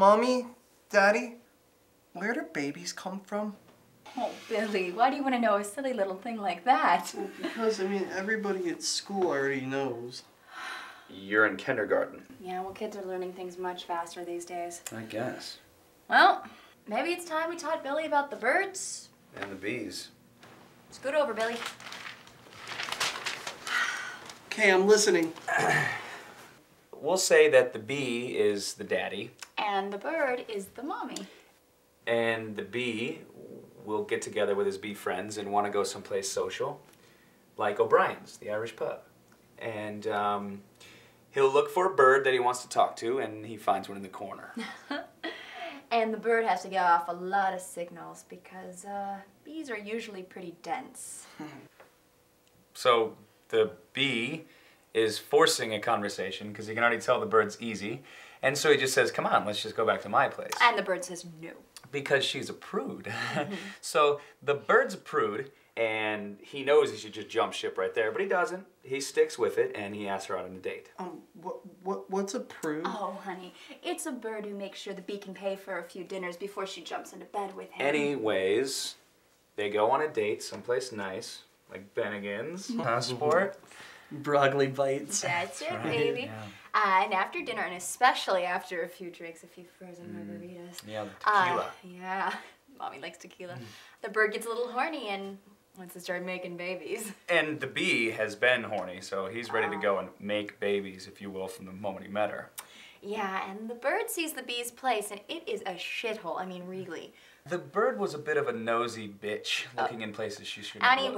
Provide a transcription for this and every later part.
Mommy, Daddy, where do babies come from? Oh, Billy, why do you want to know a silly little thing like that? Well, because, I mean, everybody at school already knows. You're in kindergarten. Yeah, well, kids are learning things much faster these days. I guess. Well, maybe it's time we taught Billy about the birds. And the bees. Scoot over, Billy. Okay, I'm listening. We'll say that the bee is the daddy. And the bird is the mommy. And the bee will get together with his bee friends and want to go someplace social. Like O'Brien's, the Irish pub. And he'll look for a bird that he wants to talk to, and he finds one in the corner. And the bird has to get off a lot of signals because bees are usually pretty dense. So the bee is forcing a conversation because he can already tell the bird's easy. And so he just says, come on, let's just go back to my place. And the bird says no. Because she's a prude. So the bird's a prude, and he knows he should just jump ship right there, but he doesn't. He sticks with it, and he asks her out on a date. What's a prude? Oh, honey, it's a bird who makes sure the bee can pay for a few dinners before she jumps into bed with him. Anyways, they go on a date someplace nice, like Bennigan's, Sport. Broccoli bites. That's it, Right, baby. yeah. And after dinner, and especially after a few drinks, a few frozen margaritas. Yeah, the tequila. Yeah, Mommy likes tequila. The bird gets a little horny and wants to start making babies. And the bee has been horny, so he's ready to go and make babies, if you will, from the moment he met her. Yeah, and the bird sees the bee's place, and it is a shithole. I mean, really. The bird was a bit of a nosy bitch, looking in places she shouldn't have looked.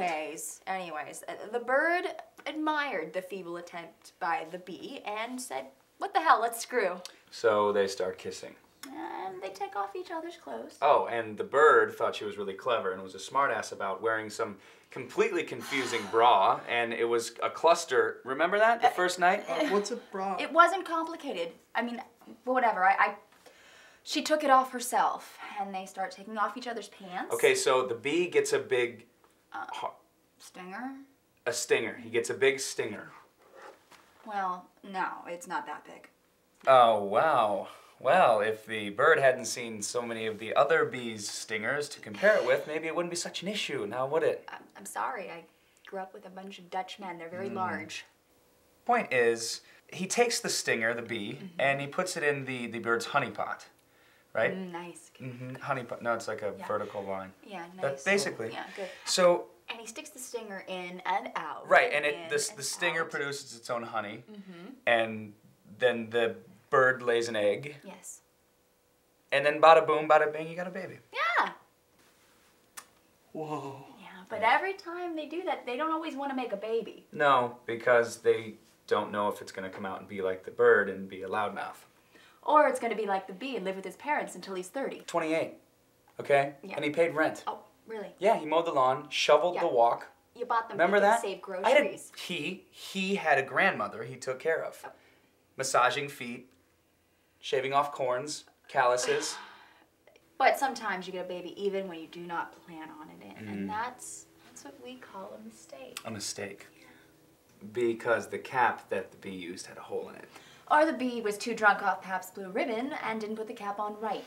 Anyways, the bird admired the feeble attempt by the bee and said, what the hell, let's screw. So they start kissing. And they take off each other's clothes. Oh, and the bird thought she was really clever and was a smartass about wearing some completely confusing bra, and it was a cluster. Remember that, the first night? What's a bra? It wasn't complicated. I mean, whatever. She took it off herself, and they start taking off each other's pants. Okay, so the bee gets a big... Stinger? A stinger. He gets a big stinger. Well, no, it's not that big. Oh, wow. Well, if the bird hadn't seen so many of the other bees' stingers to compare it with, maybe it wouldn't be such an issue, now would it? I'm sorry. I grew up with a bunch of Dutch men. They're very large. Point is, he takes the stinger, the bee, and he puts it in the bird's honey pot, right? Nice. Honey pot. No, it's like a vertical line. Yeah, nice. But basically. Yeah, good. So. And he sticks the stinger in and out. Right, and the stinger produces its own honey, and then the bird lays an egg. Yes. And then bada boom, bada bing, you got a baby. Yeah. Whoa. Yeah, but every time they do that, they don't always want to make a baby. No, because they don't know if it's going to come out and be like the bird and be a loudmouth. Or it's going to be like the bee and live with his parents until he's 30. 28, okay? Yeah. And he paid rent. Oh, really? Yeah, he mowed the lawn, shoveled the walk. You bought them Remember that? to save groceries. He had a grandmother he took care of. Massaging feet, shaving off corns, calluses. But sometimes you get a baby even when you do not plan on it. And that's what we call a mistake. A mistake. Because the cap that the bee used had a hole in it. Or the bee was too drunk off Pabst Blue Ribbon and didn't put the cap on right.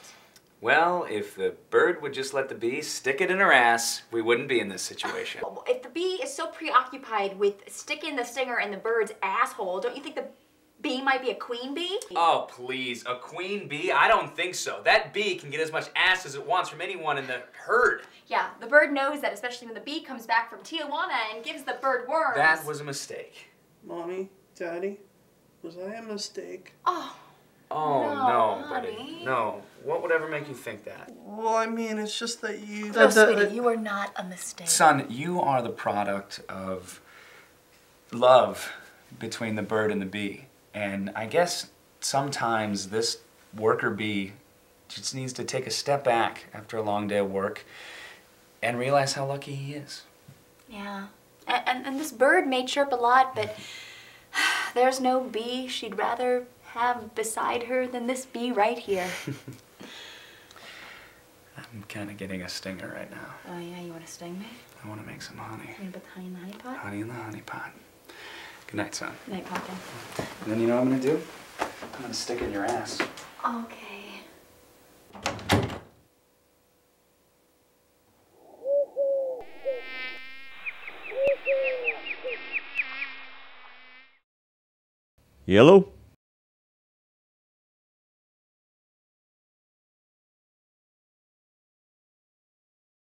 Well, if the bird would just let the bee stick it in her ass, we wouldn't be in this situation. If the bee is so preoccupied with sticking the stinger in the bird's asshole, don't you think the bee might be a queen bee? Oh, please. A queen bee? I don't think so. That bee can get as much ass as it wants from anyone in the herd. Yeah, the bird knows that, especially when the bee comes back from Tijuana and gives the bird worms. That was a mistake. Mommy, Daddy, was I a mistake? Oh. Oh, No, no, buddy. honey. No. What would ever make you think that? Well, I mean, it's just that you... No, sweetie, you are not a mistake. Son, you are the product of love between the bird and the bee. And I guess sometimes this worker bee just needs to take a step back after a long day of work and realize how lucky he is. Yeah. And this bird may chirp a lot, but there's no bee she'd rather have beside her than this bee right here. I'm kind of getting a stinger right now. Oh yeah, you want to sting me? I want to make some honey. You want to put the honey in the honey pot? Honey in the honey pot. Good night, son. Night, Pumpkin. And then you know what I'm going to do? I'm going to stick it in your ass. Okay. Yellow?